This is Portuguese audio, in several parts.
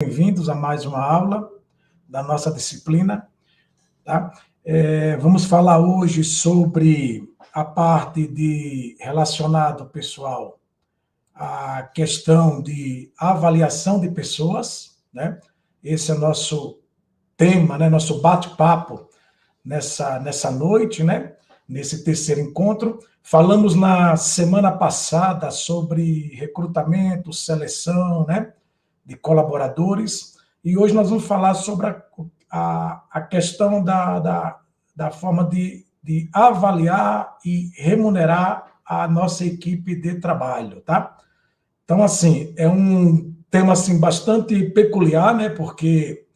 Bem-vindos a mais uma aula da nossa disciplina. Tá? Vamos falar hoje sobre a parte de relacionado, pessoal, à questão de avaliação de pessoas, né? Esse é o nosso tema, né? Nosso bate-papo nessa noite, né? Nesse terceiro encontro. Falamos na semana passada sobre recrutamento, seleção, né? De colaboradores, e hoje nós vamos falar sobre a questão da forma de avaliar e remunerar a nossa equipe de trabalho, tá? Então, assim, é um tema, assim, bastante peculiar, né? Porque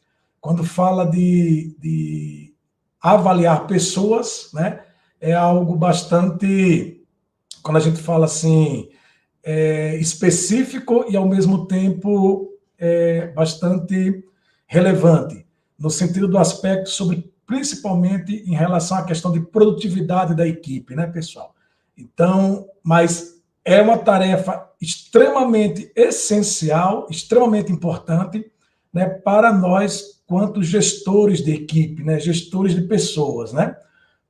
quando fala de avaliar pessoas, né? É algo bastante, quando a gente fala assim, específico e, ao mesmo tempo, bastante relevante, no sentido do aspecto sobre, principalmente em relação à questão de produtividade da equipe, né, pessoal? Então, mas é uma tarefa extremamente essencial, extremamente importante, né, para nós, quanto gestores de equipe, né, gestores de pessoas, né?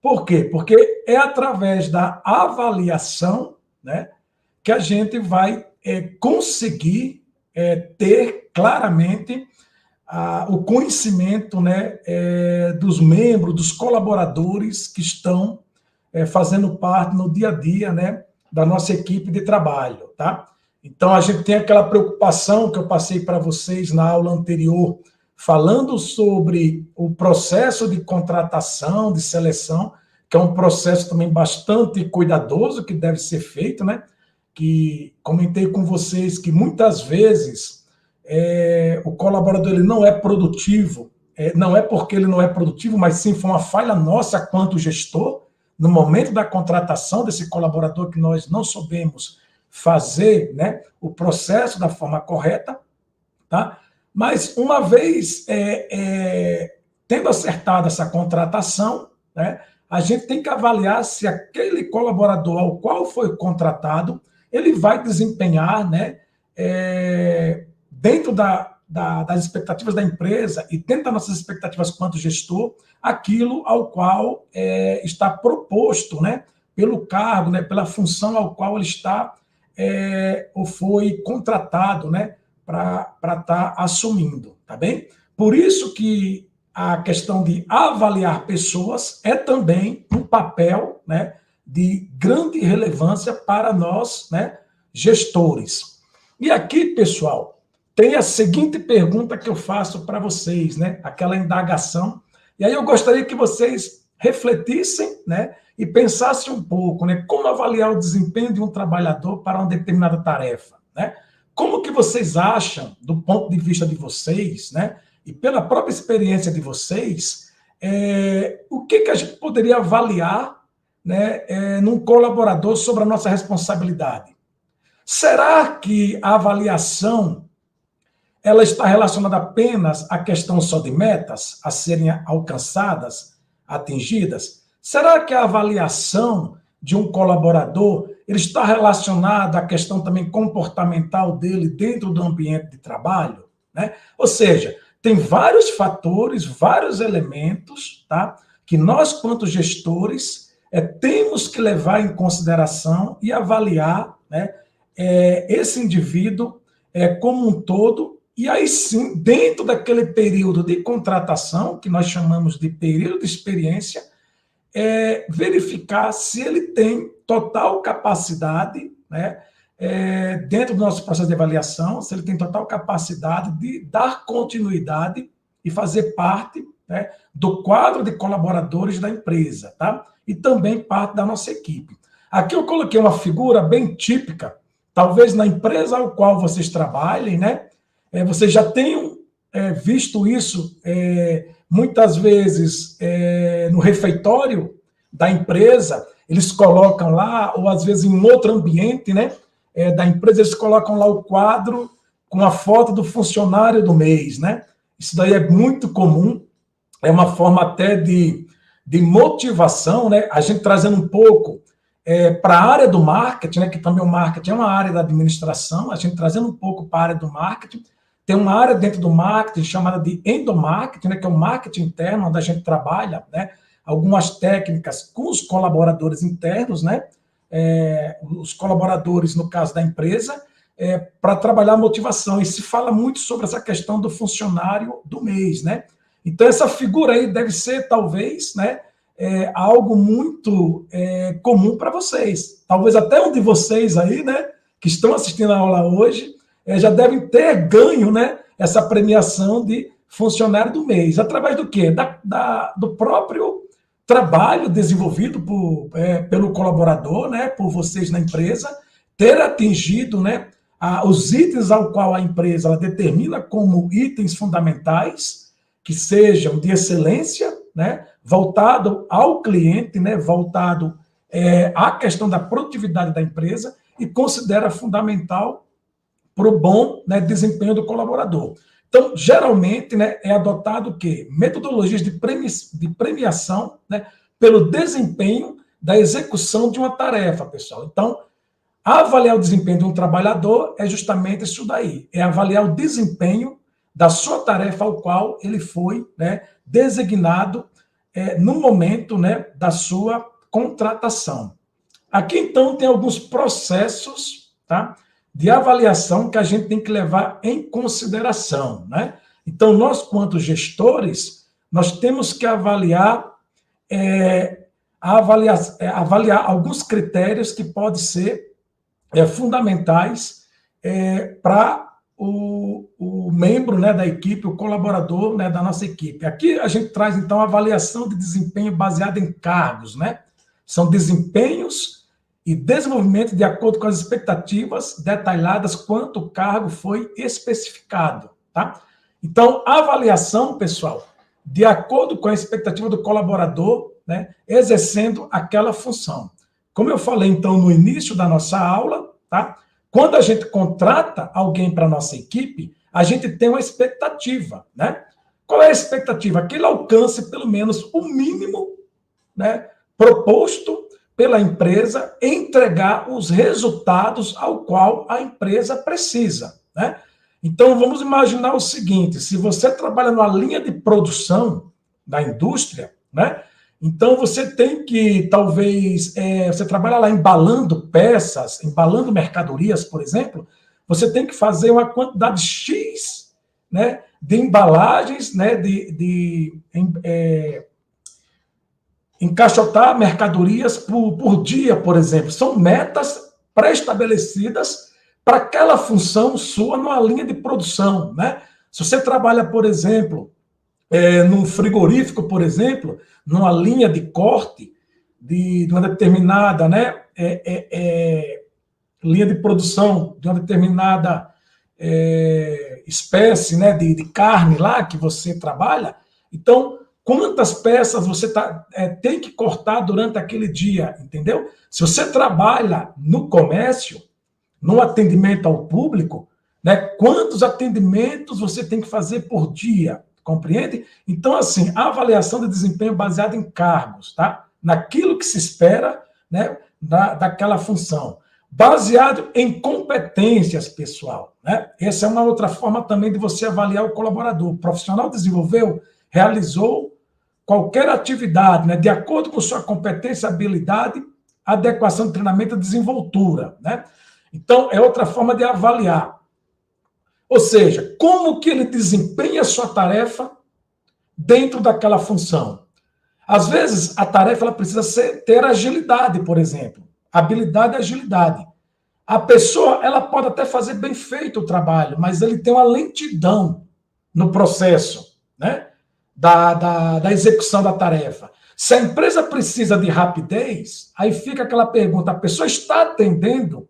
Por quê? Porque é através da avaliação, né, que a gente vai conseguir ter claramente o conhecimento, né, dos membros, dos colaboradores que estão fazendo parte no dia a dia, né, da nossa equipe de trabalho, tá? Então, a gente tem aquela preocupação que eu passei para vocês na aula anterior, falando sobre o processo de contratação, de seleção, que é um processo também bastante cuidadoso que deve ser feito, né? Que comentei com vocês que muitas vezes o colaborador ele não é produtivo, não é porque ele não é produtivo, mas sim foi uma falha nossa quanto gestor, no momento da contratação desse colaborador que nós não soubemos fazer, né, o processo da forma correta, tá? Mas uma vez tendo acertado essa contratação, né, a gente tem que avaliar se aquele colaborador ao qual foi contratado ele vai desempenhar, né, dentro das expectativas da empresa e dentro das nossas expectativas quanto gestor, aquilo ao qual está proposto, né, pelo cargo, né, pela função ao qual ele está ou foi contratado, né, para estar assumindo, tá bem? Por isso que a questão de avaliar pessoas é também um papel, né, de grande relevância para nós, né, gestores. E aqui, pessoal, tem a seguinte pergunta que eu faço para vocês, né, aquela indagação, e aí eu gostaria que vocês refletissem, né, e pensassem um pouco, né, como avaliar o desempenho de um trabalhador para uma determinada tarefa, né? Como que vocês acham, do ponto de vista de vocês, né, e pela própria experiência de vocês, o que a gente poderia avaliar, né, num colaborador sobre a nossa responsabilidade? Será que a avaliação ela está relacionada apenas à questão só de metas a serem alcançadas, atingidas? Será que a avaliação de um colaborador ele está relacionado à questão também comportamental dele dentro do ambiente de trabalho, né? Ou seja, tem vários fatores, vários elementos, tá, que nós, quanto gestores, temos que levar em consideração e avaliar, né, esse indivíduo como um todo, e aí sim, dentro daquele período de contratação, que nós chamamos de período de experiência, verificar se ele tem total capacidade, né, dentro do nosso processo de avaliação, se ele tem total capacidade de dar continuidade e fazer parte, né, do quadro de colaboradores da empresa, tá? E também parte da nossa equipe. Aqui eu coloquei uma figura bem típica, talvez na empresa ao qual vocês trabalhem, né? Vocês já tenham visto isso muitas vezes no refeitório da empresa, eles colocam lá, ou às vezes em outro ambiente, né, da empresa, eles colocam lá o quadro com a foto do funcionário do mês, né? Isso daí é muito comum, é uma forma até de motivação, né? A gente trazendo um pouco para a área do marketing, né, que também o marketing é uma área da administração, a gente trazendo um pouco para a área do marketing, Tem uma área dentro do marketing chamada de endomarketing, né, que é o marketing interno, onde a gente trabalha, né, algumas técnicas com os colaboradores internos, né, os colaboradores, no caso da empresa, para trabalhar a motivação. E se fala muito sobre essa questão do funcionário do mês, né? Então, essa figura aí deve ser, talvez, né, algo muito comum para vocês. Talvez até um de vocês aí, né, que estão assistindo a aula hoje, já devem ter ganho, né, essa premiação de funcionário do mês. Através do quê? Do próprio trabalho desenvolvido pelo colaborador, né, por vocês na empresa, ter atingido, né, os itens ao qual a empresa ela determina como itens fundamentais, que sejam de excelência, né, voltado ao cliente, né, voltado à questão da produtividade da empresa e considera fundamental para o bom, né, desempenho do colaborador. Então, geralmente, né, é adotado o quê? Metodologias de premiação, né, pelo desempenho da execução de uma tarefa, pessoal. Então, avaliar o desempenho de um trabalhador é justamente isso daí, é avaliar o desempenho da sua tarefa ao qual ele foi, né, designado no momento, né, da sua contratação. Aqui, então, tem alguns processos, tá, de avaliação que a gente tem que levar em consideração, né? Então, nós, quanto gestores, nós temos que avaliar alguns critérios que podem ser fundamentais para o membro, né, da equipe, o colaborador, né, da nossa equipe. Aqui a gente traz, então, a avaliação de desempenho baseada em cargos, né? São desempenhos e desenvolvimento de acordo com as expectativas detalhadas quanto o cargo foi especificado, tá? Então, a avaliação, pessoal, de acordo com a expectativa do colaborador, né, exercendo aquela função. Como eu falei, então, no início da nossa aula, tá? Quando a gente contrata alguém para a nossa equipe, a gente tem uma expectativa, né? Qual é a expectativa? Que ele alcance, pelo menos, o mínimo, né, proposto pela empresa entregar os resultados ao qual a empresa precisa, né? Então, vamos imaginar o seguinte, se você trabalha numa linha de produção da indústria, né? Então, você tem que, talvez, você trabalha lá embalando peças, embalando mercadorias, por exemplo, você tem que fazer uma quantidade X, né, de embalagens, né, encaixotar mercadorias por dia, por exemplo. São metas pré-estabelecidas para aquela função sua numa linha de produção, né? Se você trabalha, por exemplo, num frigorífico, por exemplo, numa linha de corte de uma determinada, né, linha de produção de uma determinada espécie, né, de carne lá que você trabalha, então, quantas peças você tem que cortar durante aquele dia, entendeu? Se você trabalha no comércio, no atendimento ao público, né, quantos atendimentos você tem que fazer por dia, compreende? Então, assim, a avaliação de desempenho baseada em cargos, tá? Naquilo que se espera, né, daquela função. Baseado em competências, pessoal, né? Essa é uma outra forma também de você avaliar o colaborador. O profissional desenvolveu, realizou qualquer atividade, né, de acordo com sua competência, habilidade, adequação de treinamento e desenvoltura, né? Então, é outra forma de avaliar. Ou seja, como que ele desempenha a sua tarefa dentro daquela função. Às vezes, a tarefa ela precisa ter agilidade, por exemplo. Habilidade e agilidade. A pessoa ela pode até fazer bem feito o trabalho, mas ele tem uma lentidão no processo, né, da execução da tarefa. Se a empresa precisa de rapidez, aí fica aquela pergunta, a pessoa está atendendo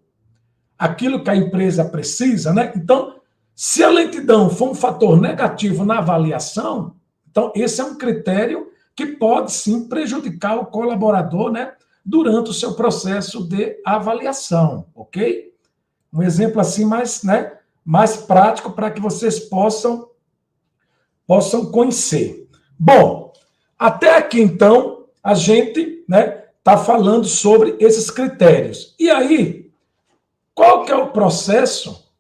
aquilo que a empresa precisa, né? Então, se a lentidão for um fator negativo na avaliação, então esse é um critério que pode sim prejudicar o colaborador, né, durante o seu processo de avaliação, ok? Um exemplo assim mais prático para que vocês possam conhecer. Bom, até aqui então a gente, né, está falando sobre esses critérios. E aí, qual que é o processo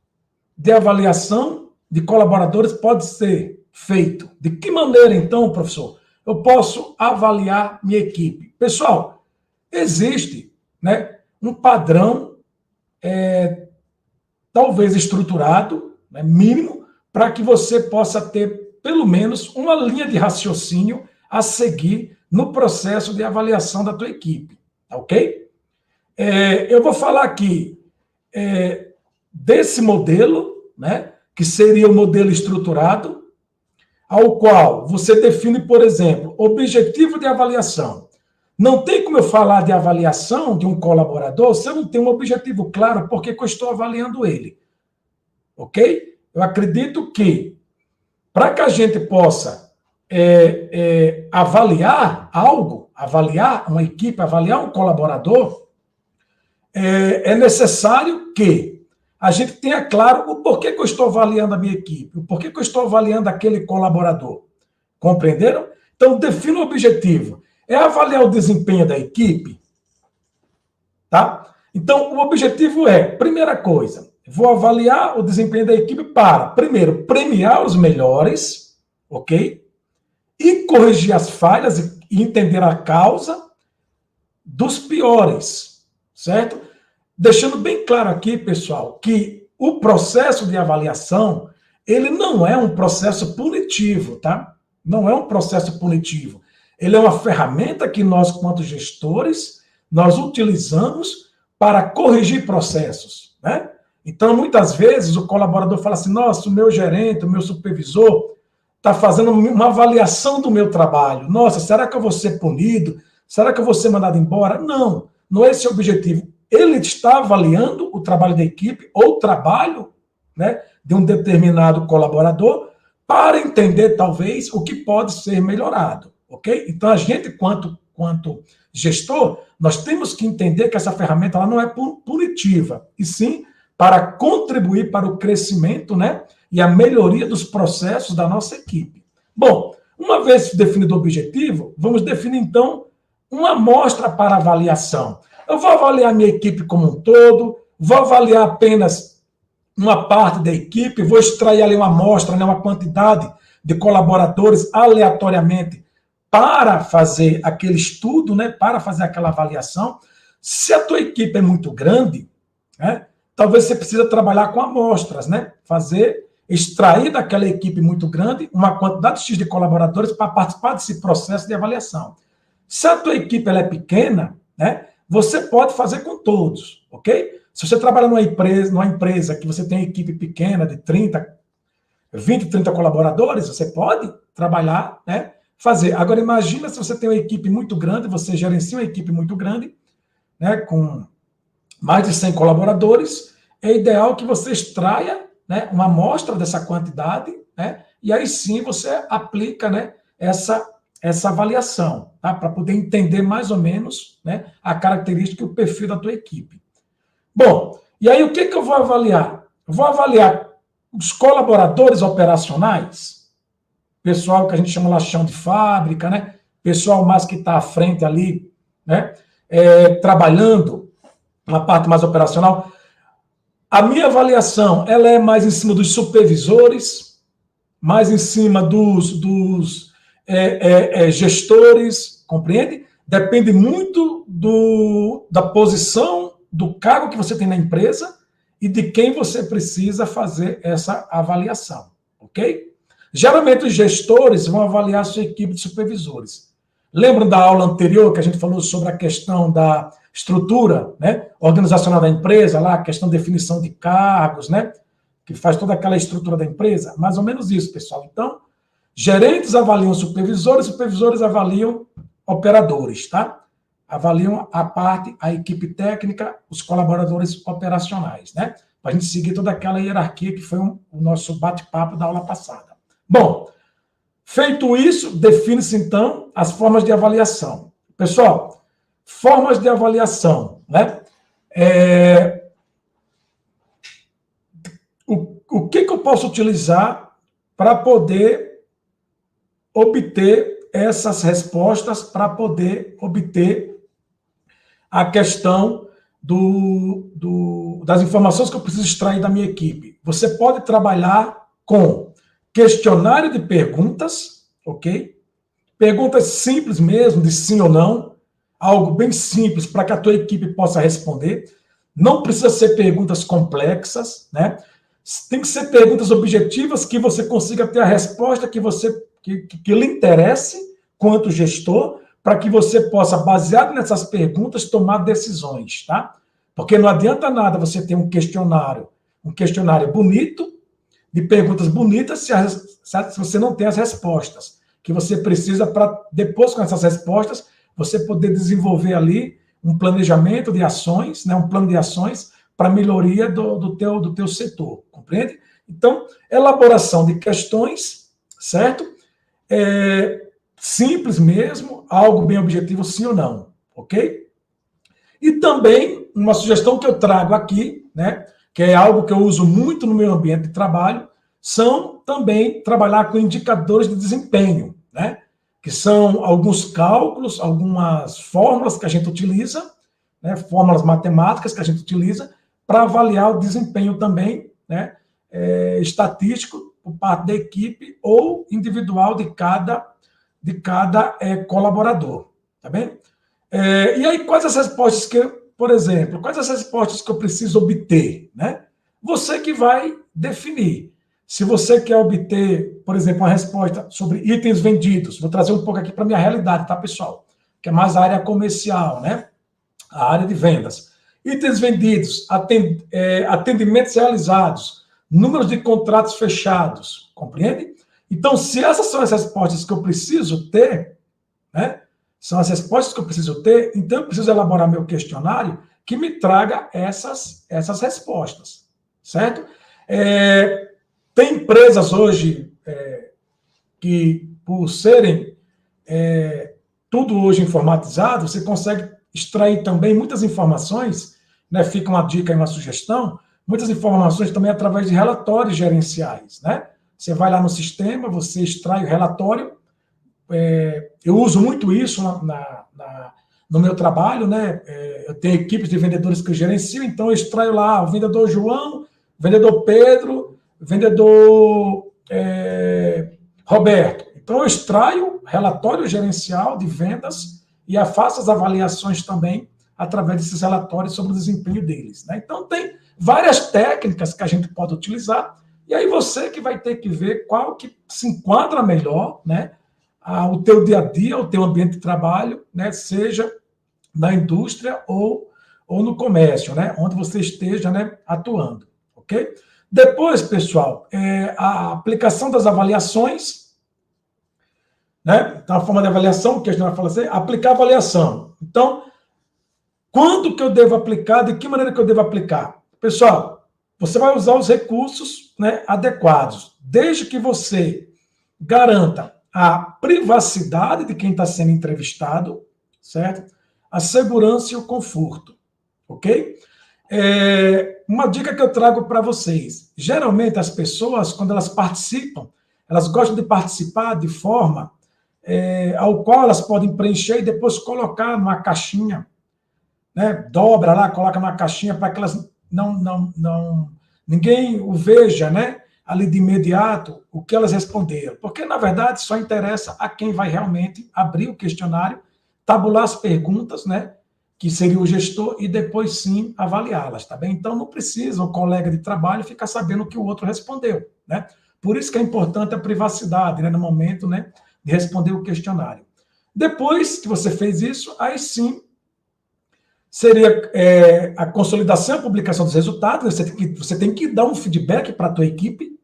de avaliação de colaboradores pode ser feito? De que maneira, então, professor, eu posso avaliar minha equipe? Pessoal, existe, né, um padrão, talvez estruturado, né, mínimo, para que você possa ter, pelo menos, uma linha de raciocínio a seguir no processo de avaliação da tua equipe, tá ok? Eu vou falar aqui desse modelo, né, que seria o modelo estruturado, ao qual você define, por exemplo, objetivo de avaliação. Não tem como eu falar de avaliação de um colaborador se eu não tenho um objetivo claro porque que eu estou avaliando ele. Ok? Eu acredito que, para que a gente possa avaliar algo, avaliar uma equipe, avaliar um colaborador, é necessário que a gente tenha claro o porquê que eu estou avaliando a minha equipe, o porquê que eu estou avaliando aquele colaborador. Compreenderam? Então, defina o objetivo. É avaliar o desempenho da equipe? Tá? Então, o objetivo é, primeira coisa, vou avaliar o desempenho da equipe para, primeiro, premiar os melhores, ok? E corrigir as falhas e entender a causa dos piores, certo? Deixando bem claro aqui, pessoal, que o processo de avaliação, ele não é um processo punitivo, tá? Não é um processo punitivo. Ele é uma ferramenta que nós, quanto gestores, nós utilizamos para corrigir processos, né? Então, muitas vezes, o colaborador fala assim, nossa, o meu gerente, o meu supervisor está fazendo uma avaliação do meu trabalho. Nossa, será que eu vou ser punido? Será que eu vou ser mandado embora? Não, não é esse o objetivo. Ele está avaliando o trabalho da equipe ou o trabalho, né, de um determinado colaborador para entender, talvez, o que pode ser melhorado, ok? Então, a gente, quanto gestor, nós temos que entender que essa ferramenta ela não é punitiva, e sim para contribuir para o crescimento, né, e a melhoria dos processos da nossa equipe. Bom, uma vez definido o objetivo, vamos definir, então, uma amostra para avaliação. Eu vou avaliar minha equipe como um todo, vou avaliar apenas uma parte da equipe, vou extrair ali uma amostra, né, uma quantidade de colaboradores aleatoriamente para fazer aquele estudo, né, para fazer aquela avaliação. Se a tua equipe é muito grande, né, talvez você precise trabalhar com amostras, né, extrair daquela equipe muito grande uma quantidade X de colaboradores para participar desse processo de avaliação. Se a tua equipe ela é pequena, né, você pode fazer com todos, ok? Se você trabalha numa empresa que você tem uma equipe pequena de 20, 30 colaboradores, você pode trabalhar, né, fazer. Agora, imagina se você tem uma equipe muito grande, você gerencia uma equipe muito grande, né, com mais de 100 colaboradores, é ideal que você extraia, né, uma amostra dessa quantidade, né, e aí sim você aplica, né, essa avaliação, tá? Para poder entender mais ou menos, né, a característica e o perfil da tua equipe. Bom, e aí o que eu vou avaliar? Eu vou avaliar os colaboradores operacionais, pessoal que a gente chama lá chão de fábrica, né? Pessoal mais que está à frente ali, né? Trabalhando na parte mais operacional. A minha avaliação, ela é mais em cima dos supervisores, mais em cima dos gestores, compreende? Depende muito da posição, do cargo que você tem na empresa e de quem você precisa fazer essa avaliação, ok? Geralmente os gestores vão avaliar a sua equipe de supervisores. Lembram da aula anterior que a gente falou sobre a questão da estrutura, né, organizacional da empresa, lá a questão de definição de cargos, né, que faz toda aquela estrutura da empresa? Mais ou menos isso, pessoal. Então, gerentes avaliam supervisores, supervisores avaliam operadores, tá? Avaliam a equipe técnica, os colaboradores operacionais, né? Para a gente seguir toda aquela hierarquia que foi o nosso bate-papo da aula passada. Bom, feito isso, define-se então as formas de avaliação. Pessoal, formas de avaliação, né? O que eu posso utilizar para poder obter essas respostas, para poder obter a questão das informações que eu preciso extrair da minha equipe? Você pode trabalhar com questionário de perguntas, ok? Perguntas simples mesmo, de sim ou não, algo bem simples para que a tua equipe possa responder. Não precisa ser perguntas complexas, né? Tem que ser perguntas objetivas que você consiga ter a resposta que lhe interesse quanto gestor, para que você possa, baseado nessas perguntas, tomar decisões, tá? Porque não adianta nada você ter um questionário bonito, de perguntas bonitas, se você não tem as respostas que você precisa para, depois, com essas respostas, você poder desenvolver ali um planejamento de ações, né, um plano de ações para melhoria do teu setor, compreende? Então, elaboração de questões, certo? Simples mesmo, algo bem objetivo, sim ou não, ok? E também, uma sugestão que eu trago aqui, né, que é algo que eu uso muito no meu ambiente de trabalho, são também trabalhar com indicadores de desempenho, né, que são alguns cálculos, algumas fórmulas que a gente utiliza, né, fórmulas matemáticas que a gente utiliza para avaliar o desempenho também, né, estatístico por parte da equipe ou individual de cada colaborador, tá bem? E aí, quais as respostas por exemplo, quais as respostas que eu preciso obter, né? Você que vai definir. Se você quer obter, por exemplo, uma resposta sobre itens vendidos, vou trazer um pouco aqui para a minha realidade, tá, pessoal? Que é mais a área comercial, né? A área de vendas. Itens vendidos, atendimentos realizados, números de contratos fechados, compreende? Então, se essas são as respostas que eu preciso ter, né? São as respostas que eu preciso ter, então eu preciso elaborar meu questionário que me traga essas respostas, certo? Tem empresas hoje que, por serem tudo hoje informatizado, você consegue extrair também muitas informações, né? Fica uma dica e uma sugestão, muitas informações também através de relatórios gerenciais, né? Você vai lá no sistema, você extrai o relatório. Eu uso muito isso no meu trabalho, né? Eu tenho equipes de vendedores que eu gerencio, então eu extraio lá o vendedor João, vendedor Pedro, vendedor Roberto. Então eu extraio relatório gerencial de vendas e faço as avaliações também através desses relatórios sobre o desempenho deles, né? Então tem várias técnicas que a gente pode utilizar, e aí você que vai ter que ver qual que se enquadra melhor, né? O teu dia a dia, o teu ambiente de trabalho, né, seja na indústria ou no comércio, né, onde você esteja, né, atuando, ok? Depois, pessoal, a aplicação das avaliações, né, então a forma de avaliação, que a gente vai falar assim, aplicar a avaliação. Então, quando que eu devo aplicar, de que maneira que eu devo aplicar? Pessoal, você vai usar os recursos, né, adequados, desde que você garanta a privacidade de quem está sendo entrevistado, certo? A segurança e o conforto, ok? Uma dica que eu trago para vocês. Geralmente, as pessoas, quando elas participam, elas gostam de participar de forma ao qual elas podem preencher e depois colocar numa caixinha, né? Dobra lá, coloca numa caixinha para que elas ninguém o veja, né? Ali de imediato o que elas responderam, porque na verdade só interessa a quem vai realmente abrir o questionário, tabular as perguntas, né, que seria o gestor, e depois sim avaliá-las, tá bem? Então não precisa o colega de trabalho ficar sabendo o que o outro respondeu, né? Por isso que é importante a privacidade, né, no momento, né, de responder o questionário. Depois que você fez isso, aí sim seria a consolidação e a publicação dos resultados. Você tem que dar um feedback para a tua equipe,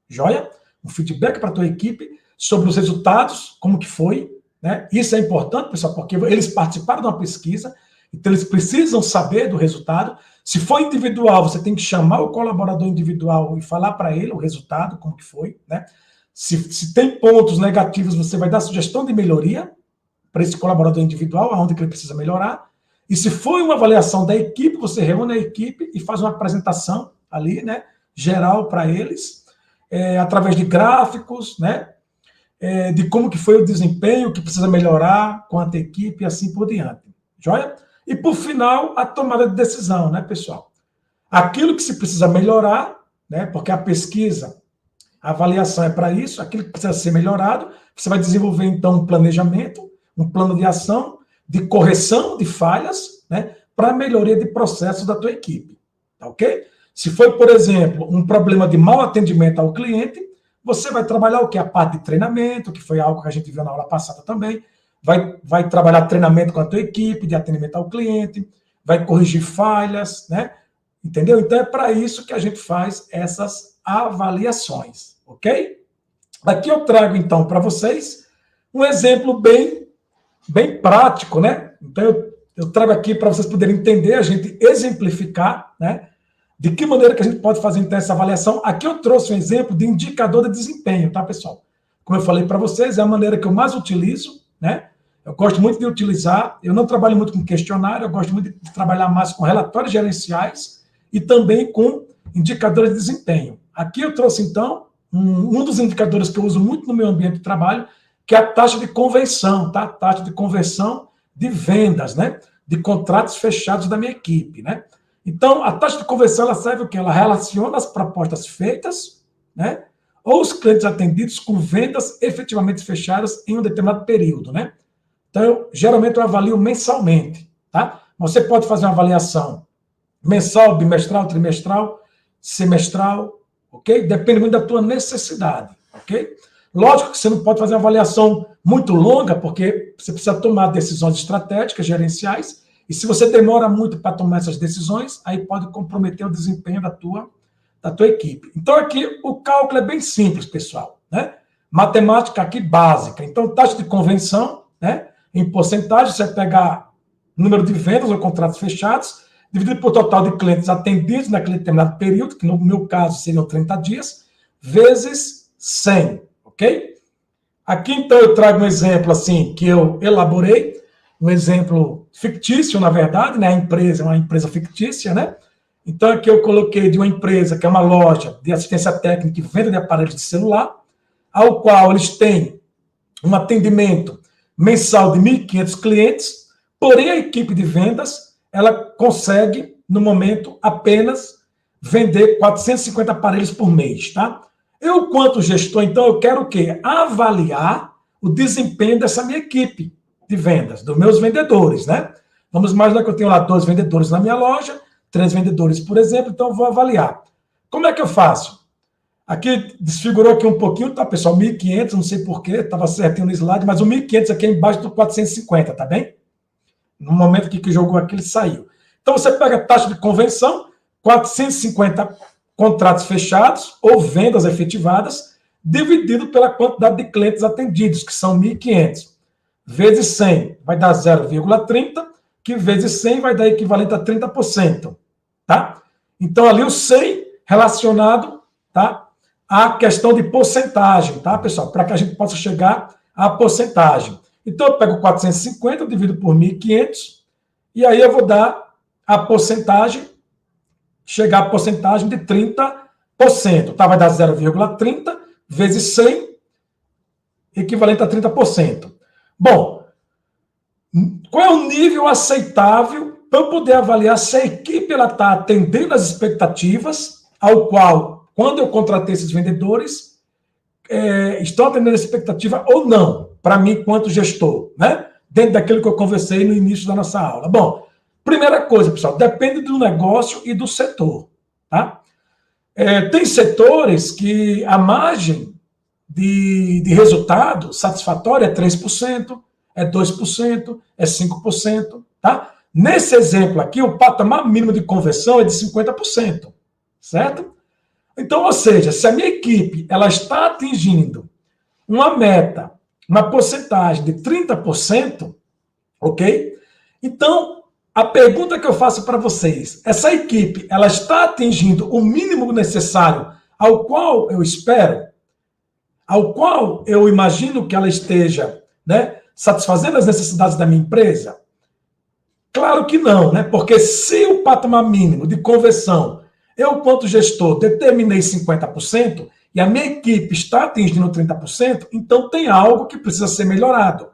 joia? Um feedback para a tua equipe sobre os resultados, como que foi, né? Isso é importante, pessoal, porque eles participaram de uma pesquisa, então eles precisam saber do resultado. Se for individual, você tem que chamar o colaborador individual e falar para ele o resultado, como que foi, né? Se tem pontos negativos, você vai dar sugestão de melhoria para esse colaborador individual, aonde que ele precisa melhorar. E se for uma avaliação da equipe, você reúne a equipe e faz uma apresentação ali, né, geral para eles, através de gráficos, né, de como que foi o desempenho, que precisa melhorar quanto à equipe e assim por diante. Joia? E, por final, a tomada de decisão, né, pessoal? Aquilo que se precisa melhorar, né, porque a pesquisa, A avaliação é para isso, aquilo que precisa ser melhorado. Você vai desenvolver, então, um planejamento, um plano de ação, de correção de falhas, né, para melhoria de processos da tua equipe. Tá ok? Se for, por exemplo, um problema de mau atendimento ao cliente, você vai trabalhar o que? A parte de treinamento, que foi algo que a gente viu na aula passada também. Vai trabalhar treinamento com a tua equipe, de atendimento ao cliente, vai corrigir falhas, né? Entendeu? Então é para isso que a gente faz essas avaliações, ok? Aqui eu trago, então, para vocês um exemplo bem prático, né? Então eu trago aqui para vocês poderem entender, a gente exemplificar, né? De que maneira que a gente pode fazer, então, essa avaliação. Aqui eu trouxe um exemplo de indicador de desempenho, tá, pessoal? Como eu falei para vocês, é a maneira que eu mais utilizo, né? Eu gosto muito de utilizar, eu não trabalho muito com questionário, eu gosto muito de trabalhar mais com relatórios gerenciais e também com indicadores de desempenho. Aqui eu trouxe, então, um dos indicadores que eu uso muito no meu ambiente de trabalho, que é a taxa de conversão, tá? Taxa de conversão de vendas, né? De contratos fechados da minha equipe, né? Então, a taxa de conversão, ela serve o quê? Ela relaciona as propostas feitas, né? Ou os clientes atendidos com vendas efetivamente fechadas em um determinado período, né? Então, geralmente eu avalio mensalmente, tá? Você pode fazer uma avaliação mensal, bimestral, trimestral, semestral, ok? Depende muito da tua necessidade, ok? Lógico que você não pode fazer uma avaliação muito longa, porque você precisa tomar decisões estratégicas, gerenciais, e se você demora muito para tomar essas decisões, aí pode comprometer o desempenho da tua equipe. Então, aqui o cálculo é bem simples, pessoal, né? Matemática aqui básica. Então, taxa de conversão, né? Em porcentagem, você vai pegar número de vendas ou contratos fechados, dividido por total de clientes atendidos naquele determinado período, que no meu caso seriam 30 dias, vezes 100, ok? Aqui, então, eu trago um exemplo, assim, que eu elaborei, um exemplo fictício, na verdade, né? A empresa é uma empresa fictícia, né? Então, aqui eu coloquei de uma empresa que é uma loja de assistência técnica e venda de aparelhos de celular, ao qual eles têm um atendimento mensal de 1.500 clientes, porém a equipe de vendas, ela consegue, no momento, apenas vender 450 aparelhos por mês, tá? Eu, quanto gestor, então, eu quero o quê? Avaliar o desempenho dessa minha equipe de vendas, dos meus vendedores, né? Vamos imaginar que eu tenho lá 2 vendedores na minha loja, 3 vendedores, por exemplo, então eu vou avaliar. Como é que eu faço? Aqui desfigurou aqui um pouquinho, tá, pessoal? 1.500, não sei porquê, estava certinho no slide, mas o 1.500 aqui é embaixo do 450, tá bem? No momento que jogou aqui, ele saiu. Então, você pega a taxa de conversão, 450 contratos fechados ou vendas efetivadas, dividido pela quantidade de clientes atendidos, que são 1.500. Vezes 100, vai dar 0,30, que vezes 100 vai dar equivalente a 30%, tá? Então, ali o 100 relacionado, tá? A questão de porcentagem, tá, pessoal? Para que a gente possa chegar à porcentagem. Então, eu pego 450, divido por 1.500, e aí eu vou dar a porcentagem, chegar à porcentagem de 30%, tá? Vai dar 0,30 vezes 100, equivalente a 30%. Bom, qual é o nível aceitável para eu poder avaliar se a equipe está atendendo às expectativas, ao qual, quando eu contratei esses vendedores, estão atendendo a expectativa ou não, para mim, enquanto gestor, né? Dentro daquilo que eu conversei no início da nossa aula. Bom, primeira coisa, pessoal, depende do negócio e do setor, tá? Tem setores que a margem de resultado satisfatório é 3%, é 2%, é 5%, tá? Nesse exemplo aqui, o patamar mínimo de conversão é de 50%, certo? Então, ou seja, se a minha equipe ela está atingindo uma meta, uma porcentagem de 30%, ok? Então, a pergunta que eu faço para vocês, essa equipe, ela está atingindo o mínimo necessário ao qual eu espero, ao qual eu imagino que ela esteja, né, satisfazendo as necessidades da minha empresa? Claro que não, né? Porque se o patamar mínimo de conversão, eu, quanto gestor, determinei 50% e a minha equipe está atingindo 30%, então tem algo que precisa ser melhorado.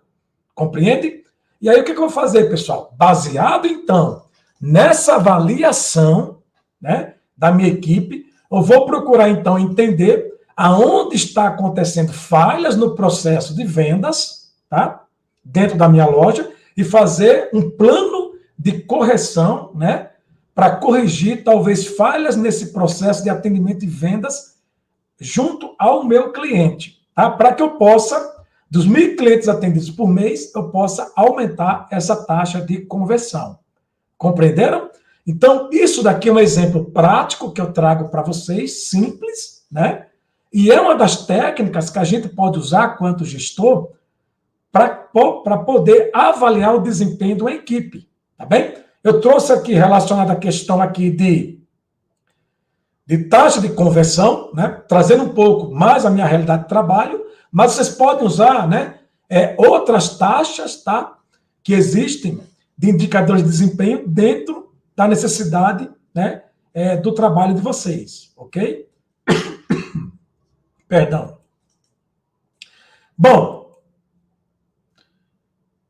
Compreende? E aí o que eu vou fazer, pessoal? Baseado, então, nessa avaliação, né, da minha equipe, eu vou procurar, então, entender aonde está acontecendo falhas no processo de vendas, tá? Dentro da minha loja, e fazer um plano de correção, né? Para corrigir, talvez, falhas nesse processo de atendimento e vendas junto ao meu cliente, tá? Para que eu possa, dos 1.000 clientes atendidos por mês, eu possa aumentar essa taxa de conversão. Compreenderam? Então, isso daqui é um exemplo prático que eu trago para vocês, simples, né? E é uma das técnicas que a gente pode usar quanto gestor para poder avaliar o desempenho de uma equipe, tá bem? Eu trouxe aqui relacionado à questão aqui de taxa de conversão, né? Trazendo um pouco mais a minha realidade de trabalho, mas vocês podem usar, né? Outras taxas, tá? Que existem de indicadores de desempenho dentro da necessidade, né? Do trabalho de vocês, ok? Perdão. Bom,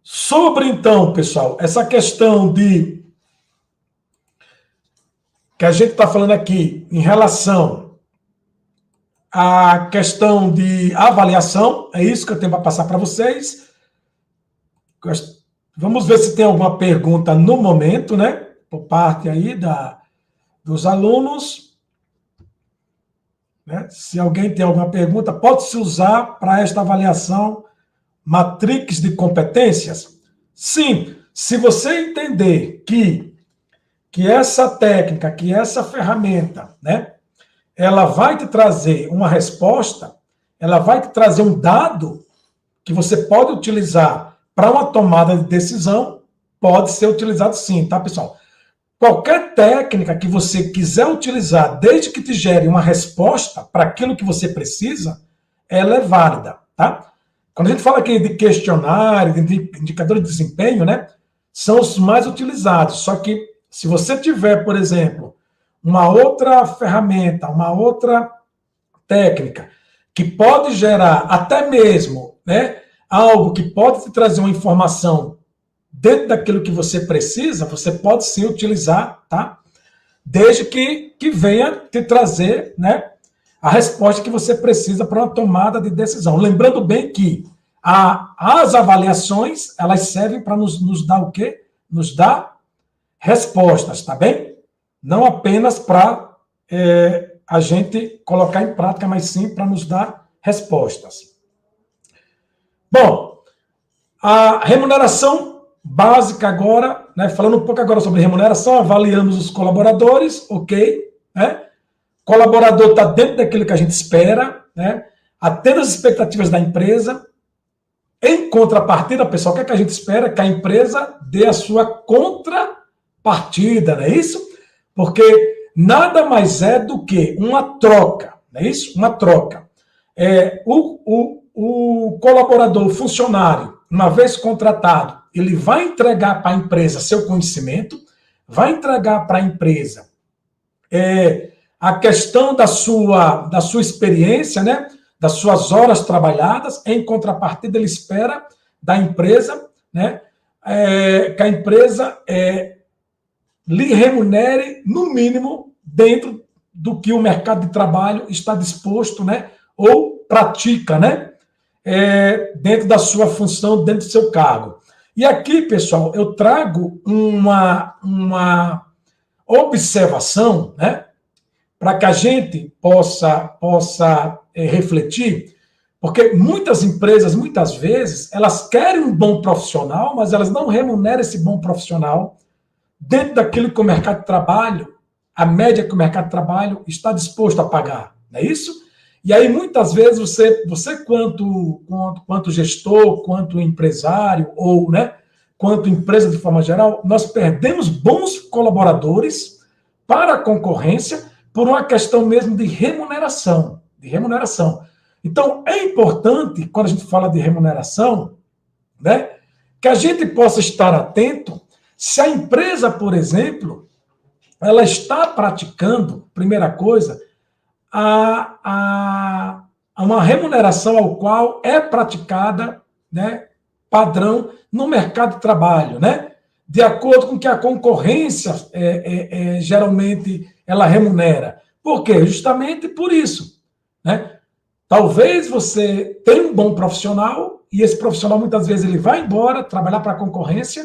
sobre então, pessoal, essa questão de que a gente está falando aqui em relação à questão de avaliação, é isso que eu tenho para passar para vocês. Vamos ver se tem alguma pergunta no momento, né? Por parte aí dos alunos. Né? Se alguém tem alguma pergunta, pode-se usar para esta avaliação matrix de competências? Sim, se você entender que essa técnica, que essa ferramenta, né, ela vai te trazer uma resposta, ela vai te trazer um dado que você pode utilizar para uma tomada de decisão, pode ser utilizado sim, tá, pessoal? Qualquer técnica que você quiser utilizar, desde que te gere uma resposta para aquilo que você precisa, ela é válida, tá? Quando a gente fala aqui de questionário, de indicador de desempenho, né, são os mais utilizados. Só que se você tiver, por exemplo, uma outra ferramenta, uma outra técnica que pode gerar até mesmo, né, algo que pode te trazer uma informação dentro daquilo que você precisa, você pode sim utilizar, tá? Desde que venha te trazer, né, a resposta que você precisa para uma tomada de decisão. Lembrando bem que as avaliações, elas servem para nos dar o quê? Nos dar respostas, tá bem? Não apenas para a gente colocar em prática, mas sim para nos dar respostas. Bom, a remuneração básica agora, né? Falando um pouco agora sobre remuneração, avaliamos os colaboradores, ok, né? Colaborador está dentro daquilo que a gente espera, né? Atende as expectativas da empresa. Em contrapartida, pessoal, o que é que a gente espera? Que a empresa dê a sua contrapartida, não é isso? Porque nada mais é do que uma troca, não é isso? Uma troca. O colaborador, o funcionário, uma vez contratado, ele vai entregar para a empresa seu conhecimento, vai entregar para a empresa a questão da sua experiência, né? Das suas horas trabalhadas. Em contrapartida, ele espera da empresa, né? Que a empresa lhe remunere, no mínimo, dentro do que o mercado de trabalho está disposto, né? Ou pratica, né? Dentro da sua função, dentro do seu cargo. E aqui, pessoal, eu trago uma observação, né? Para que a gente possa refletir, porque muitas empresas, muitas vezes, elas querem um bom profissional, mas elas não remuneram esse bom profissional dentro daquilo que o mercado de trabalho, a média que o mercado de trabalho está disposto a pagar, não é isso? E aí, muitas vezes, você quanto gestor, quanto empresário, ou, né, quanto empresa de forma geral, nós perdemos bons colaboradores para a concorrência por uma questão mesmo de remuneração. Então, é importante, quando a gente fala de remuneração, né, que a gente possa estar atento se a empresa, por exemplo, ela está praticando, primeira coisa, a uma remuneração ao qual é praticada, né, padrão no mercado de trabalho, né, de acordo com que a concorrência geralmente ela remunera. Por quê? Justamente por isso, né? Talvez você tenha um bom profissional e esse profissional muitas vezes ele vai embora trabalhar para a concorrência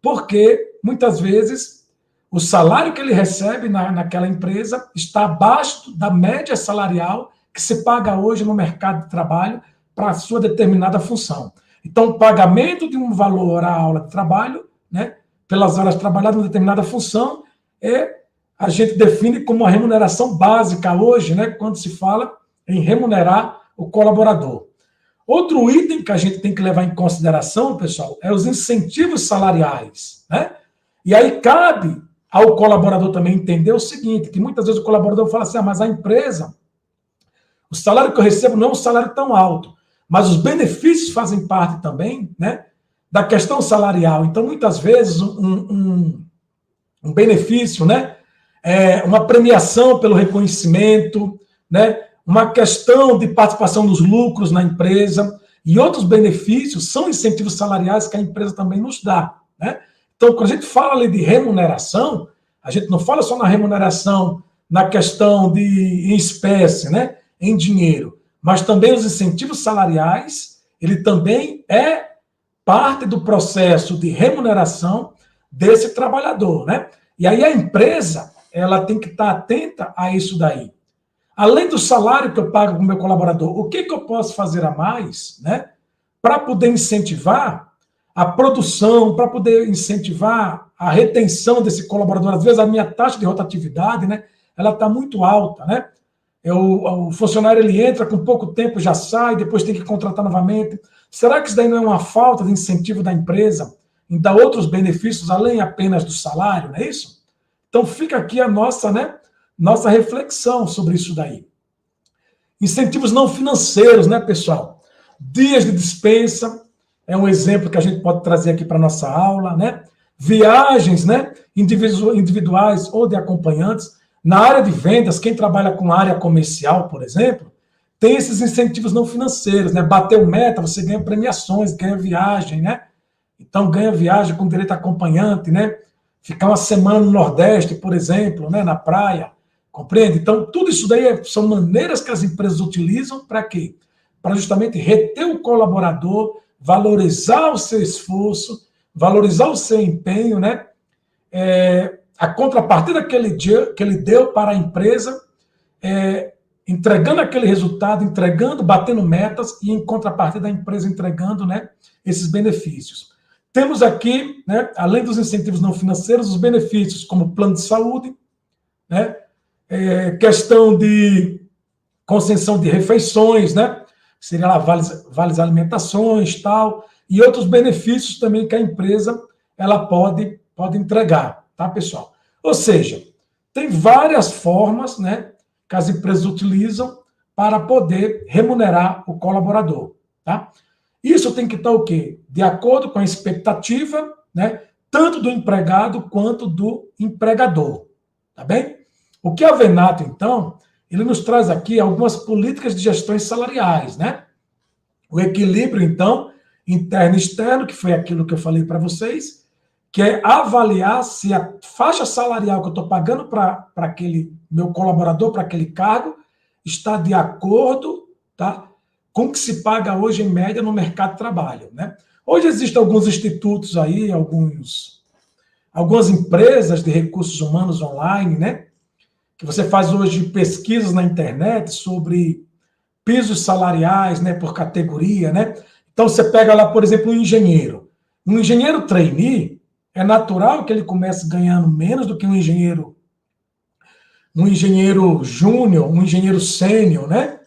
porque muitas vezes o salário que ele recebe naquela empresa está abaixo da média salarial que se paga hoje no mercado de trabalho para a sua determinada função. Então, o pagamento de um valor à aula de trabalho, né, pelas horas trabalhadas em determinada função, a gente define como uma remuneração básica hoje, né, quando se fala em remunerar o colaborador. Outro item que a gente tem que levar em consideração, pessoal, é os incentivos salariais, né? E aí cabe ao colaborador também entender o seguinte, que muitas vezes o colaborador fala assim, mas a empresa, o salário que eu recebo não é um salário tão alto, mas os benefícios fazem parte também, né, da questão salarial. Então, muitas vezes, um benefício, né, uma premiação pelo reconhecimento, né, uma questão de participação nos lucros na empresa e outros benefícios são incentivos salariais que a empresa também nos dá, né? Então, quando a gente fala ali de remuneração, a gente não fala só na remuneração na questão de em espécie, né, em dinheiro, mas também os incentivos salariais, ele também é parte do processo de remuneração desse trabalhador, né? E aí a empresa, ela tem que estar atenta a isso daí. Além do salário que eu pago para o meu colaborador, o que eu posso fazer a mais, né, para poder incentivar a produção, para poder incentivar a retenção desse colaborador? Às vezes a minha taxa de rotatividade, né, ela está muito alta, né? O funcionário ele entra, com pouco tempo já sai, depois tem que contratar novamente. Será que isso daí não é uma falta de incentivo da empresa em dar outros benefícios além apenas do salário, não é isso? Então fica aqui a nossa reflexão sobre isso daí. Incentivos não financeiros, né, pessoal? Dias de dispensa é um exemplo que a gente pode trazer aqui para a nossa aula, né? Viagens, né, individuais ou de acompanhantes. Na área de vendas, quem trabalha com área comercial, por exemplo, tem esses incentivos não financeiros, né? Bateu meta, você ganha premiações, ganha viagem, né? Então, ganha viagem com direito a acompanhante, né? Ficar uma semana no Nordeste, por exemplo, né, na praia, compreende? Então, tudo isso daí são maneiras que as empresas utilizam para quê? Para justamente reter o colaborador, valorizar o seu esforço, valorizar o seu empenho, né? A contrapartida que ele deu para a empresa, entregando aquele resultado, batendo metas, e em contrapartida a empresa entregando, né, esses benefícios. Temos aqui, né, além dos incentivos não financeiros, os benefícios como plano de saúde, né, questão de concessão de refeições, né, seria lá vales alimentações, tal, e outros benefícios também que a empresa ela pode entregar, tá, pessoal? Ou seja, tem várias formas, né, que as empresas utilizam para poder remunerar o colaborador, tá? Isso tem que estar o quê? De acordo com a expectativa, né, tanto do empregado quanto do empregador, tá bem? O que a Venato, então, ele nos traz aqui algumas políticas de gestões salariais, né? O equilíbrio, então, interno e externo, que foi aquilo que eu falei para vocês, que é avaliar se a faixa salarial que eu estou pagando para aquele meu colaborador, para aquele cargo, está de acordo, tá, com o que se paga hoje, em média, no mercado de trabalho, né? Hoje existem alguns institutos aí, algumas empresas de recursos humanos online, né? Que você faz hoje pesquisas na internet sobre pisos salariais, né, por categoria, né? Então, você pega lá, por exemplo, um engenheiro trainee, é natural que ele comece ganhando menos do que um engenheiro júnior, um engenheiro sênior, né?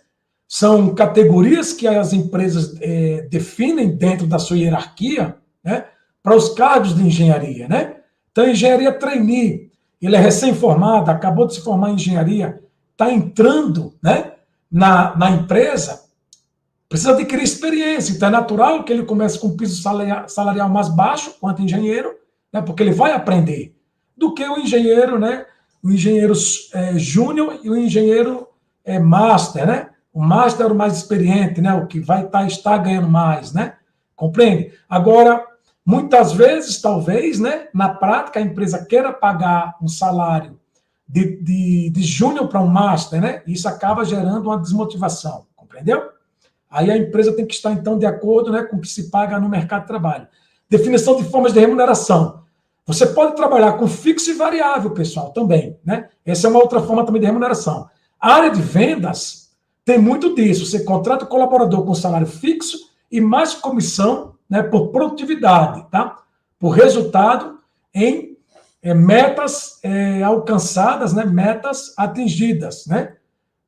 São categorias que as empresas definem dentro da sua hierarquia, né, para os cargos de engenharia, né? Então, engenharia trainee, ele é recém-formado, acabou de se formar em engenharia, está entrando, né, na empresa, precisa adquirir experiência. Então, é natural que ele comece com um piso salarial mais baixo, quanto engenheiro, né, porque ele vai aprender, do que o engenheiro, né, o engenheiro júnior e o engenheiro master, né? O master é o mais experiente, né? O que vai estar ganhando mais, né? Compreende? Agora, muitas vezes, talvez, né, na prática, a empresa queira pagar um salário de júnior para um master, né? E isso acaba gerando uma desmotivação, compreende? compreendeu? Aí a empresa tem que estar, então, de acordo, né, com o que se paga no mercado de trabalho. Definição de formas de remuneração. Você pode trabalhar com fixo e variável, pessoal, também, né? Essa é uma outra forma também de remuneração. A área de vendas tem muito disso. Você contrata o colaborador com salário fixo e mais comissão, né, por produtividade, tá? Por resultado em metas alcançadas, né, metas atingidas, né?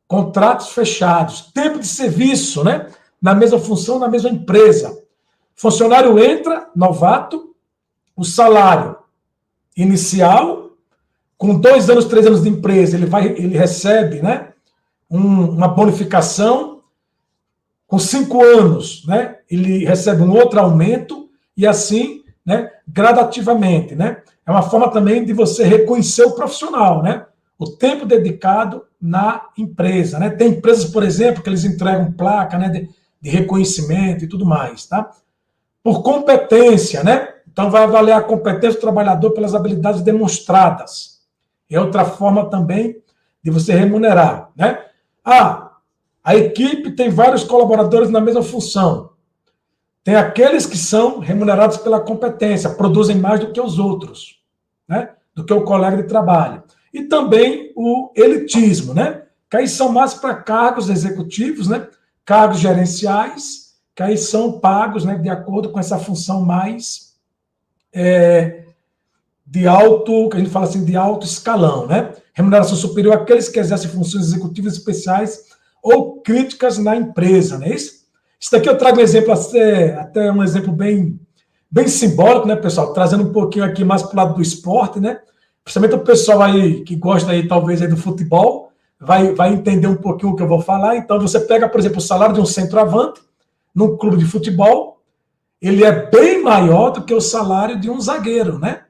Contratos fechados, tempo de serviço, né? Na mesma função, na mesma empresa. Funcionário entra, novato, o salário inicial, com 2 anos, 3 anos de empresa, ele recebe, né, uma bonificação, com 5 anos, né, ele recebe um outro aumento, e assim, né, gradativamente, né? É uma forma também de você reconhecer o profissional, né? O tempo dedicado na empresa, né? Tem empresas, por exemplo, que eles entregam placa, né, de reconhecimento e tudo mais, tá? Por competência, né? Então vai avaliar a competência do trabalhador pelas habilidades demonstradas. É outra forma também de você remunerar, né? A equipe tem vários colaboradores na mesma função. Tem aqueles que são remunerados pela competência, produzem mais do que os outros, né? Do que o colega de trabalho. E também o elitismo, né? Que aí são mais para cargos executivos, né? Cargos gerenciais, que aí são pagos, né, de acordo com essa função mais de alto, que a gente fala assim, de alto escalão, né? Remuneração superior àqueles que exercem funções executivas especiais ou críticas na empresa, não é isso? Isso daqui eu trago um exemplo, até um exemplo bem simbólico, né, pessoal? Trazendo um pouquinho aqui mais para o lado do esporte, né? Principalmente o pessoal aí que gosta aí, talvez, aí do futebol, vai entender um pouquinho o que eu vou falar. Então, você pega, por exemplo, o salário de um centroavante num clube de futebol, ele é bem maior do que o salário de um zagueiro, né?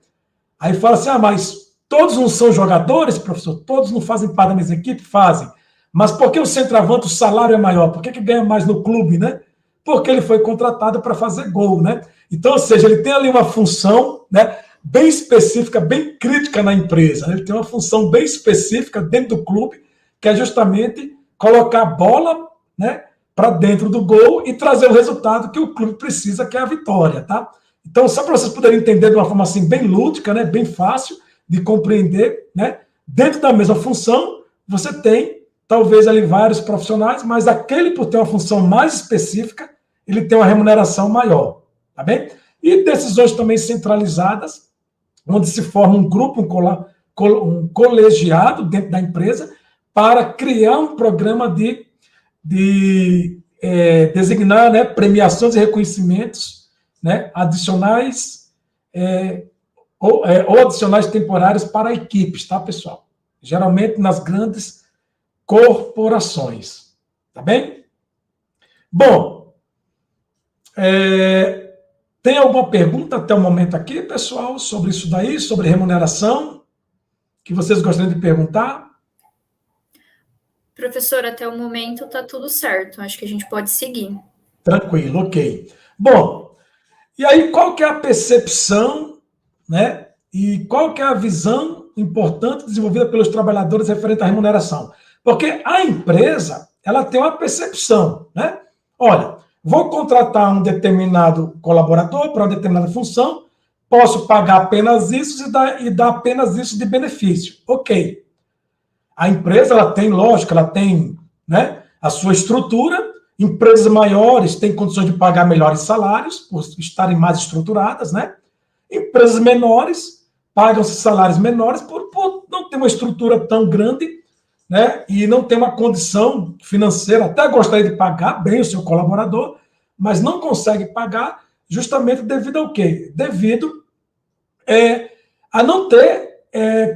Aí fala assim, mas todos não são jogadores, professor? Todos não fazem parte da mesma equipe? Fazem. Mas por que o centroavante, o salário é maior? Por que ganha mais no clube, né? Porque ele foi contratado para fazer gol, né? Então, ou seja, ele tem ali uma função, né, bem específica, bem crítica na empresa. Né? Ele tem uma função bem específica dentro do clube, que é justamente colocar a bola, né, para dentro do gol e trazer o resultado que o clube precisa, que é a vitória, tá? Então, só para vocês poderem entender de uma forma assim bem lúdica, né, bem fácil de compreender, né? Dentro da mesma função, você tem talvez ali vários profissionais, mas aquele por ter uma função mais específica, ele tem uma remuneração maior, tá bem? E decisões também centralizadas, onde se forma um grupo, um colegiado dentro da empresa para criar um programa de designar, né, premiações e reconhecimentos, né, adicionais ou adicionais temporários para equipes, tá, pessoal? Geralmente nas grandes corporações, tá bem? Bom, tem alguma pergunta até o momento aqui, pessoal, sobre isso daí, sobre remuneração, que vocês gostariam de perguntar? Professor, até o momento está tudo certo. Acho que a gente pode seguir. Tranquilo, ok. Bom, e aí qual que é a percepção, né? E qual que é a visão importante desenvolvida pelos trabalhadores referente à remuneração? Porque a empresa, ela tem uma percepção, né? Olha, vou contratar um determinado colaborador para uma determinada função, posso pagar apenas isso e dar apenas isso de benefício. Ok. A empresa, ela tem, lógico, ela tem, né, a sua estrutura. Empresas maiores têm condições de pagar melhores salários, por estarem mais estruturadas, né? Empresas menores pagam salários menores por não ter uma estrutura tão grande, né? E não ter uma condição financeira. Até gostaria de pagar bem o seu colaborador, mas não consegue pagar justamente devido ao quê? Devido a não ter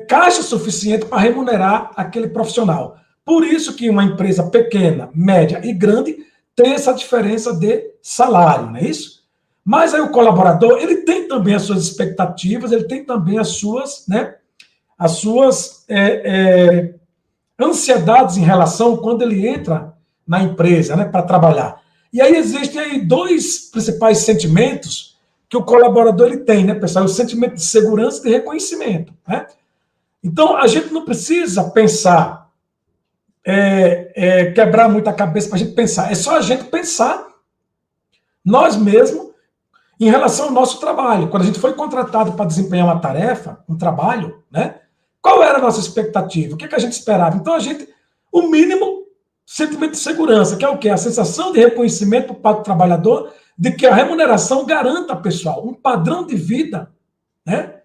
caixa suficiente para remunerar aquele profissional. Por isso que uma empresa pequena, média e grande tem essa diferença de salário, não é isso? Mas aí o colaborador, ele tem também as suas expectativas, ele tem também as suas, né, ansiedades em relação quando ele entra na empresa, né, para trabalhar. E aí existem aí dois principais sentimentos que o colaborador ele tem, né, pessoal? O sentimento de segurança e de reconhecimento, né? Então, a gente não precisa pensar quebrar muito a cabeça para a gente pensar. É só a gente pensar, nós mesmos, em relação ao nosso trabalho. Quando a gente foi contratado para desempenhar uma tarefa, um trabalho, né? Qual era a nossa expectativa? O que a gente esperava? Então, o mínimo, sentimento de segurança, que é o quê? A sensação de reconhecimento por parte do trabalhador de que a remuneração garanta, pessoal, um padrão de vida, né?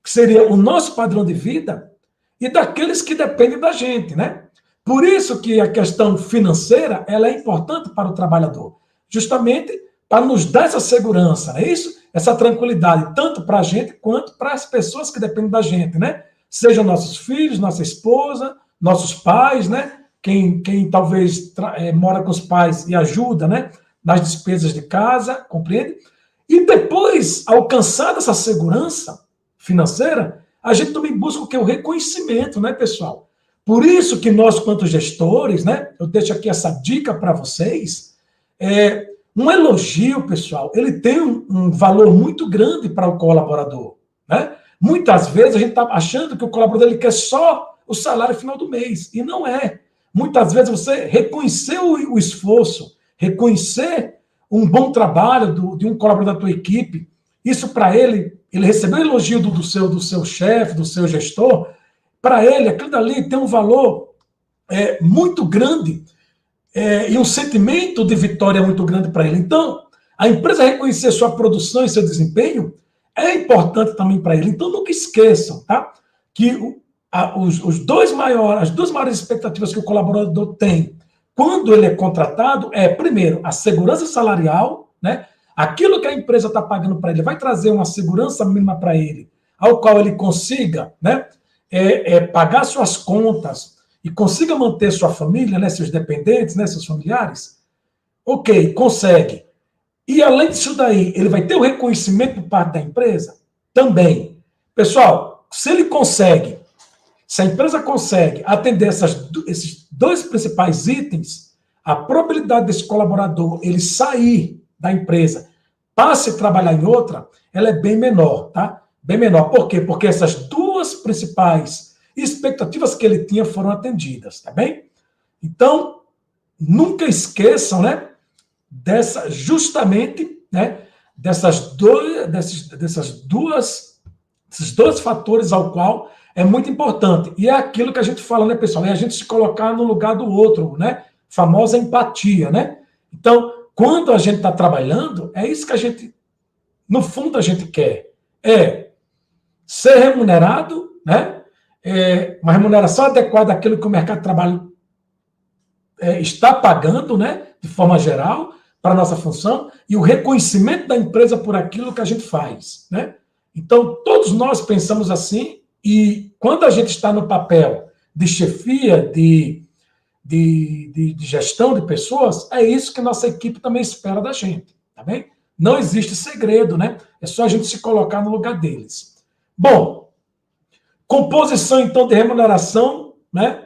Que seria o nosso padrão de vida e daqueles que dependem da gente, né? Por isso que a questão financeira, ela é importante para o trabalhador, justamente para nos dar essa segurança, não é isso? Essa tranquilidade, tanto para a gente quanto para as pessoas que dependem da gente, né? Sejam nossos filhos, nossa esposa, nossos pais, né? Quem talvez mora com os pais e ajuda, né? Nas despesas de casa, compreende? E depois, alcançada essa segurança financeira, a gente também busca o que? O reconhecimento, né, pessoal? Por isso que nós, quanto gestores, né? Eu deixo aqui essa dica para vocês. Um elogio, pessoal, ele tem um valor muito grande para o colaborador, né? Muitas vezes a gente está achando que o colaborador ele quer só o salário final do mês, e não é. Muitas vezes você reconhecer o esforço, reconhecer um bom trabalho de um colaborador da tua equipe, isso para ele recebeu o elogio do seu chefe, do seu gestor, para ele aquilo dali tem um valor muito grande, e um sentimento de vitória muito grande para ele. Então, a empresa reconhecer sua produção e seu desempenho é importante também para ele. Então, nunca esqueçam, tá? Que as duas maiores expectativas que o colaborador tem quando ele é contratado primeiro, a segurança salarial, né? Aquilo que a empresa está pagando para ele vai trazer uma segurança mínima para ele, ao qual ele consiga, né? Pagar suas contas e consiga manter sua família, né? Seus dependentes, né? Seus familiares. Ok, consegue. E além disso daí, ele vai ter o reconhecimento por parte da empresa? Também. Pessoal, se a empresa consegue atender esses dois principais itens, a probabilidade desse colaborador ele sair da empresa, passe a trabalhar em outra, ela é bem menor, tá? Bem menor. Por quê? Porque essas duas principais expectativas que ele tinha foram atendidas, tá bem? Então, nunca esqueçam, né? Desses dois fatores ao qual é muito importante. E é aquilo que a gente fala, né, pessoal? É a gente se colocar no lugar do outro, né? Famosa empatia, né? Então, quando a gente está trabalhando, é isso que a gente, no fundo, a gente quer. É ser remunerado, né? Uma remuneração adequada àquilo que o mercado de trabalho está pagando, né? De forma geral, para a nossa função, e o reconhecimento da empresa por aquilo que a gente faz, né? Então, todos nós pensamos assim, e quando a gente está no papel de chefia, de gestão de pessoas, é isso que nossa equipe também espera da gente, tá bem? Não existe segredo, né? É só a gente se colocar no lugar deles. Bom, composição, então, de remuneração, né?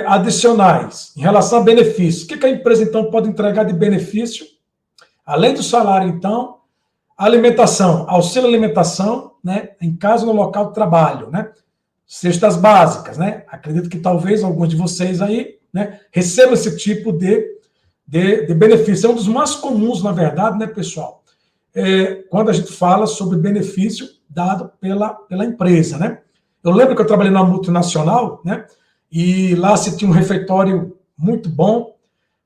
Adicionais, em relação a benefícios. O que a empresa, então, pode entregar de benefício? Além do salário, então, alimentação, auxílio alimentação, né? Em casa, no local de trabalho, né? Cestas básicas, né? Acredito que talvez alguns de vocês aí, né, recebam esse tipo de benefício. É um dos mais comuns, na verdade, né, pessoal? Quando a gente fala sobre benefício dado pela empresa, né? Eu lembro que eu trabalhei numa multinacional, né? E lá se tinha um refeitório muito bom,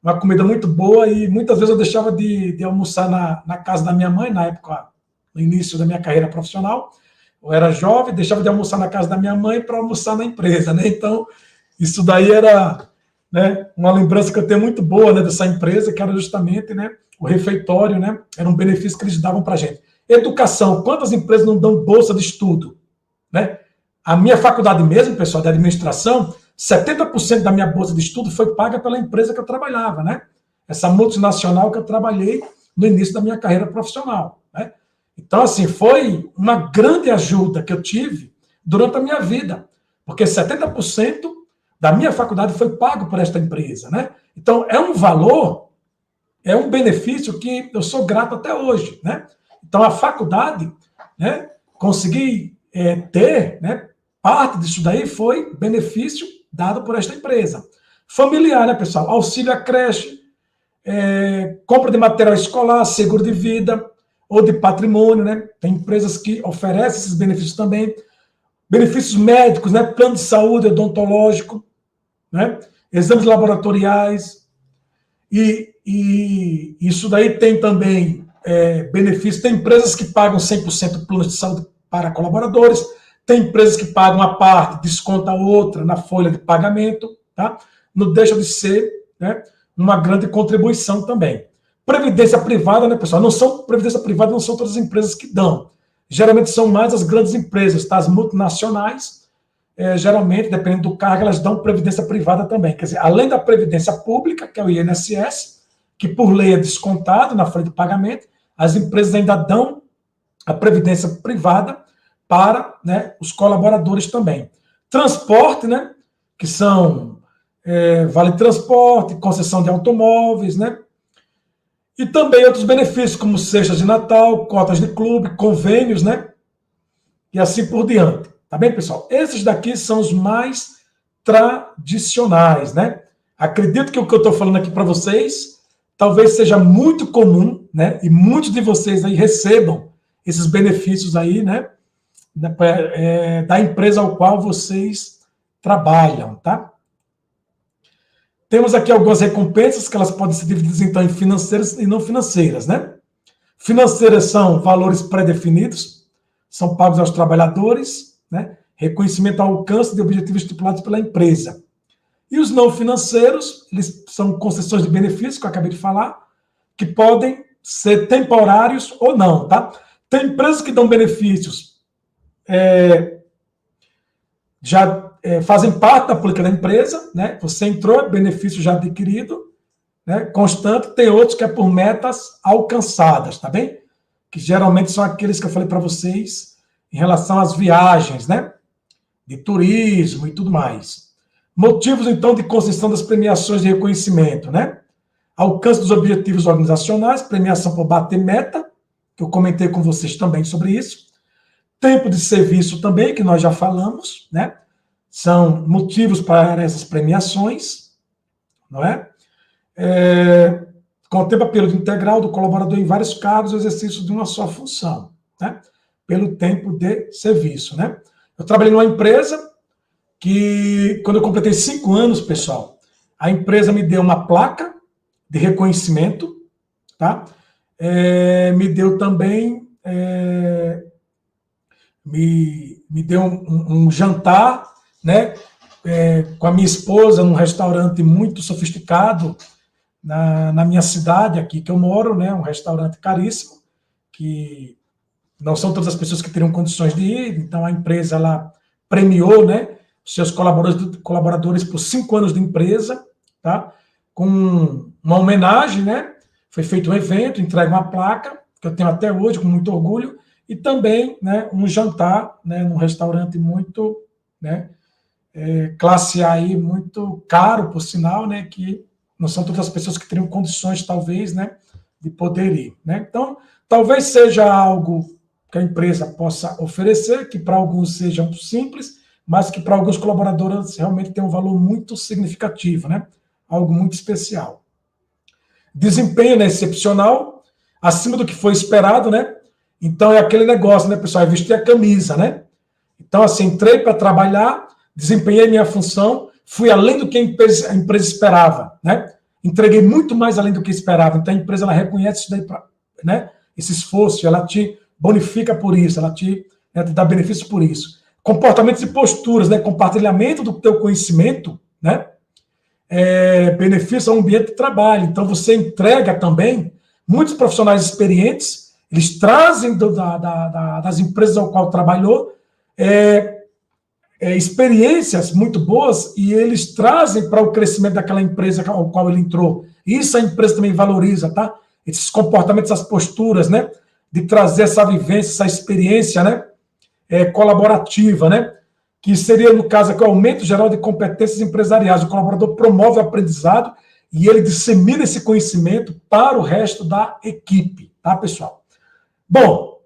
uma comida muito boa, e muitas vezes eu deixava de almoçar na casa da minha mãe, na época, no início da minha carreira profissional. Eu era jovem, deixava de almoçar na casa da minha mãe para almoçar na empresa, né? Então, isso daí era, né, uma lembrança que eu tenho muito boa, né, dessa empresa, que era justamente, né, o refeitório, né? Era um benefício que eles davam para a gente. Educação, quantas empresas não dão bolsa de estudo, né? A minha faculdade mesmo, pessoal, de administração, 70% da minha bolsa de estudo foi paga pela empresa que eu trabalhava, né? Essa multinacional que eu trabalhei no início da minha carreira profissional, né? Então, assim, foi uma grande ajuda que eu tive durante a minha vida, porque 70% da minha faculdade foi pago por esta empresa, né? Então, é um valor, é um benefício que eu sou grato até hoje, né? Então, a faculdade, né, consegui ter, né, parte disso daí foi benefício dado por esta empresa. familiar, né, pessoal? Auxílio à creche, compra de material escolar, seguro de vida ou de patrimônio, né? Tem empresas que oferecem esses benefícios também. Benefícios médicos, né? Plano de saúde odontológico, né? Exames laboratoriais. E isso daí tem também benefícios. Tem empresas que pagam 100% planos de saúde para colaboradores, tem empresas que pagam a parte, desconta a outra na folha de pagamento, tá? Não deixa de ser, né, uma grande contribuição também. Previdência privada, né, pessoal? Previdência privada não são todas as empresas que dão. Geralmente são mais as grandes empresas, tá? As multinacionais, geralmente, dependendo do cargo, elas dão previdência privada também. Quer dizer, além da previdência pública, que é o INSS, que por lei é descontado na folha de pagamento, as empresas ainda dão a previdência privada para, né, os colaboradores também. Transporte, né, que são vale transporte, concessão de automóveis, né, e também outros benefícios, como cestas de Natal, cotas de clube, convênios, né, e assim por diante. Tá bem, pessoal? Esses daqui são os mais tradicionais, né? Acredito que o que eu estou falando aqui para vocês talvez seja muito comum, né? E muitos de vocês aí recebam esses benefícios aí, né? Da empresa ao qual vocês trabalham, tá? Temos aqui algumas recompensas que elas podem ser divididas então em financeiras e não financeiras, né? Financeiras são valores pré-definidos, são pagos aos trabalhadores, né? Reconhecimento ao alcance de objetivos estipulados pela empresa. E os não financeiros, eles são concessões de benefícios, que eu acabei de falar, que podem ser temporários ou não, tá? Tem empresas que dão benefícios, fazem parte da política da empresa, né? Você entrou, benefício já adquirido, né? Constante. Tem outros que é por metas alcançadas, tá bem? Que geralmente são aqueles que eu falei para vocês em relação às viagens, né? De turismo e tudo mais. Motivos, então, de concessão das premiações de reconhecimento, né? Alcance dos objetivos organizacionais, premiação por bater meta, que eu comentei com vocês também sobre isso. Tempo de serviço também, que nós já falamos, né? São motivos para essas premiações, não é? Contempla período integral do colaborador em vários cargos, o exercício de uma só função, né? Pelo tempo de serviço, né? Eu trabalhei numa empresa que, quando eu completei 5 anos, pessoal, a empresa me deu uma placa de reconhecimento, tá? Me deu também, me deu um jantar, né? Com a minha esposa, num restaurante muito sofisticado na minha cidade, aqui que eu moro, né? Um restaurante caríssimo, que não são todas as pessoas que teriam condições de ir, então a empresa ela premiou, né, seus colaboradores por 5 anos de empresa, tá? Com uma homenagem, né? Foi feito um evento, entregue uma placa, que eu tenho até hoje, com muito orgulho, e também, né, um jantar, né, num restaurante muito, né, classe A aí, muito caro, por sinal, né, que não são todas as pessoas que teriam condições, talvez, né, de poder ir, né? Então, talvez seja algo que a empresa possa oferecer, que para alguns sejam simples, mas que para alguns colaboradores realmente tem um valor muito significativo, né? Algo muito especial. Desempenho, né, excepcional, acima do que foi esperado, né? Então é aquele negócio, né, pessoal? É vestir a camisa, né? Então, assim, entrei para trabalhar, desempenhei minha função, fui além do que a empresa esperava, né? Entreguei muito mais além do que esperava. Então a empresa ela reconhece isso daí, né? Esse esforço, ela te bonifica por isso, ela te dá benefício por isso. Comportamentos e posturas, né? Compartilhamento do teu conhecimento, né? Benefício ao ambiente de trabalho. Então, você entrega também, muitos profissionais experientes, eles trazem das empresas ao qual trabalhou experiências muito boas e eles trazem para o crescimento daquela empresa ao qual ele entrou. Isso a empresa também valoriza, tá? Esses comportamentos, essas posturas, né? De trazer essa vivência, essa experiência, né? Colaborativa, né? Que seria, no caso aqui, o aumento geral de competências empresariais. O colaborador promove o aprendizado e ele dissemina esse conhecimento para o resto da equipe, tá, pessoal? Bom,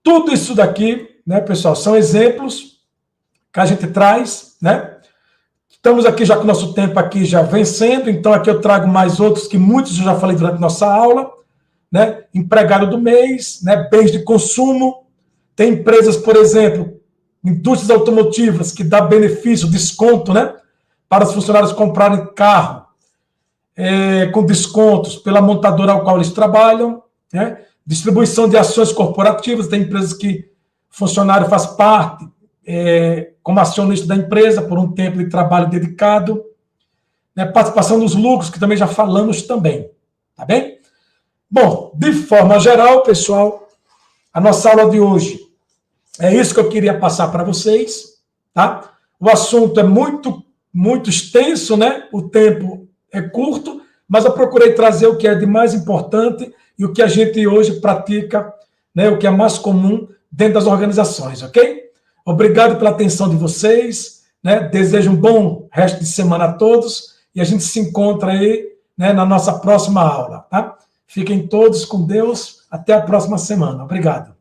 tudo isso daqui, né, pessoal, são exemplos que a gente traz, né? Estamos aqui já com o nosso tempo aqui já vencendo, então aqui eu trago mais outros que muitos eu já falei durante a nossa aula, né? Empregado do mês, né? Bens de consumo. Tem empresas, por exemplo, indústrias automotivas que dá benefício, desconto, né? Para os funcionários comprarem carro com descontos pela montadora ao qual eles trabalham, né? Distribuição de ações corporativas, tem empresas que o funcionário faz parte como acionista da empresa por um tempo de trabalho dedicado, né? Participação dos lucros, que também já falamos também, tá bem? Bom, de forma geral, pessoal, a nossa aula de hoje é isso que eu queria passar para vocês, tá? O assunto é muito extenso, né? O tempo é curto, mas eu procurei trazer o que é de mais importante e o que a gente hoje pratica, né? O que é mais comum dentro das organizações, ok? Obrigado pela atenção de vocês, né? Desejo um bom resto de semana a todos e a gente se encontra aí, né, na nossa próxima aula, tá? Fiquem todos com Deus. Até a próxima semana. Obrigado.